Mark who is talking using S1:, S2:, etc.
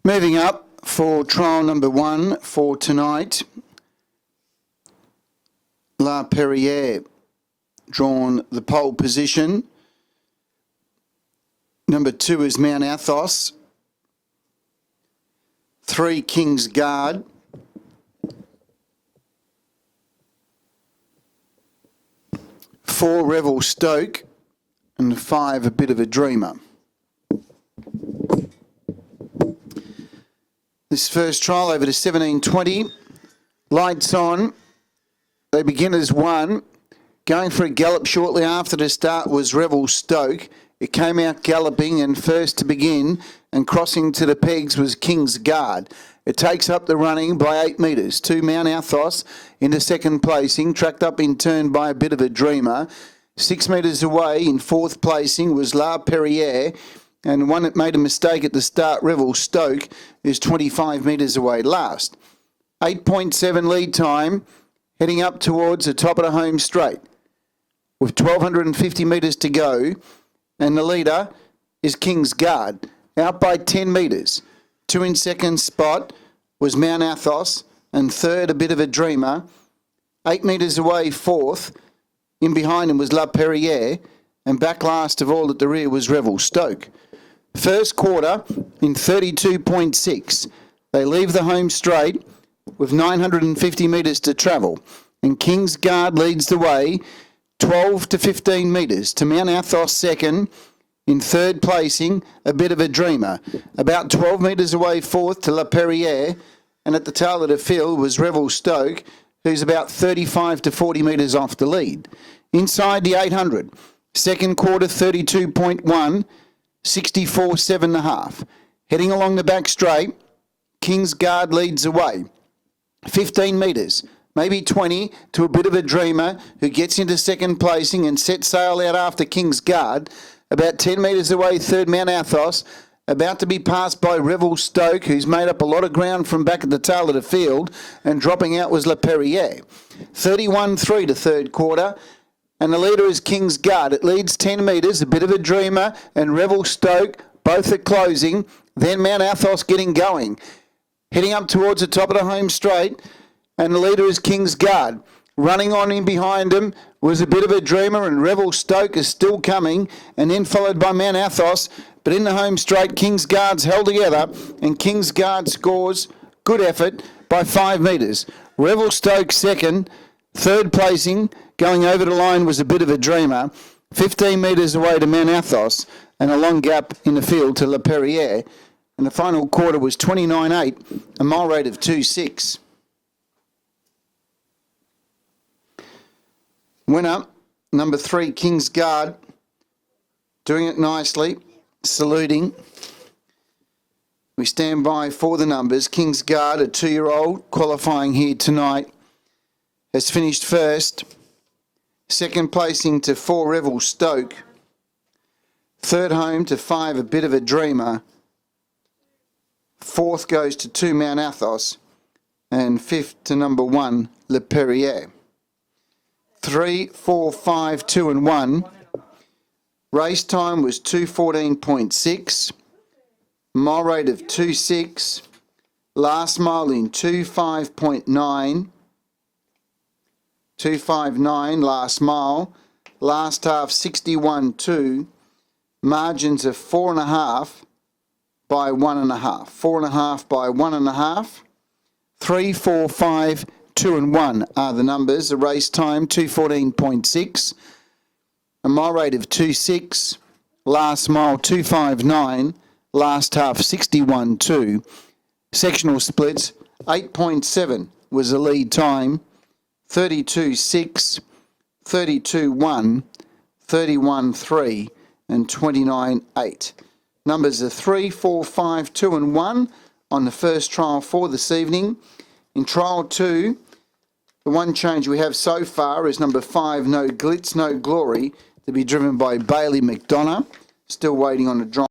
S1: Moving up for trial number 1 for tonight, La Perriere drawn the pole position. Number 2 is Mount Athos. 3, King's Guard. 4, Revel Stoke. And 5, A Bit of a Dreamer. This first trial over to 1720. Lights on. They begin as 1. Going for a gallop shortly after the start was Revel Stoke. It came out galloping, and first to begin and crossing to the pegs was King's Guard. It takes up the running by 8 metres. 2, Mount Athos into second placing, tracked up in turn by A Bit of a Dreamer. 6 metres away in fourth placing was La Perriere, and one that made a mistake at the start, Revel Stoke, is 25 metres away last. 8.7 lead time, heading up towards the top of the home straight with 1,250 metres to go, and the leader is King's Guard, out by 10 metres. 2 in second spot was Mount Athos, and third, A Bit of a Dreamer. 8 metres away, fourth. In behind him was La Perriere, and back last of all at the rear was Revel Stoke. First quarter in 32.6. They leave the home straight with 950 metres to travel, and King's Guard leads the way 12 to 15 metres to Mount Athos second. In third placing, A Bit of a Dreamer. About 12 metres away fourth to La Perriere, and at the tail of the field was Revel Stoke, who's about 35 to 40 metres off the lead. Inside the 800, second quarter 32.1, 64.7.5. Heading along the back straight, King's Guard leads away. 15 metres, maybe 20, to A Bit of a Dreamer, who gets into second placing and sets sail out after King's Guard. About 10 metres away, third, Mount Athos, about to be passed by Revel Stoke, who's made up a lot of ground from back at the tail of the field, and dropping out was La Perriere. 31.3 to third quarter, and the leader is King's Guard. It leads 10 metres, A Bit of a Dreamer and Revel Stoke, both are closing, then Mount Athos getting going. Heading up towards the top of the home straight, and the leader is King's Guard. Running on in behind him was A Bit of a Dreamer, and Revel Stoke is still coming, and then followed by Mount Athos. But in the home straight, King's Guard's held together, and King's Guard scores good effort by 5 metres. Revel Stoke second, third placing, going over the line was A Bit of a Dreamer, 15 metres away to Mount Athos, and a long gap in the field to La Perriere. And the final quarter was 29.8, a mile rate of 2.6. Winner, number 3, King's Guard, doing it nicely, saluting. We stand by for the numbers. King's Guard, a 2-year-old, qualifying here tonight, has finished first. Second placing to 4, Revel Stoke. Third home to 5, A Bit of a Dreamer. Fourth goes to 2, Mount Athos. And fifth to number 1, La Perriere. 3, 4, 5, 2 and 1. Race time was 2:14.6. Mile rate of 2.6. Last mile in 2.5.9. 2.59 last mile. Last half 61.2. Margins of 4.5 by 1.5. 4.5 by 1.5. 3, 4, 5, 2 and 1 are the numbers. The race time 2:14.6. A mile rate of 2.6. Last mile 2.59. Last half 61.2. Sectional splits 8.7 was the lead time. 32.6, 32.1, 31.3 and 29.8. Numbers are 3, 4, 5, 2 and 1 on the first trial for this evening. In trial 2, the one change we have so far is number 5, No Glitz, No Glory, to be driven by Bailey McDonough. Still waiting on a drive.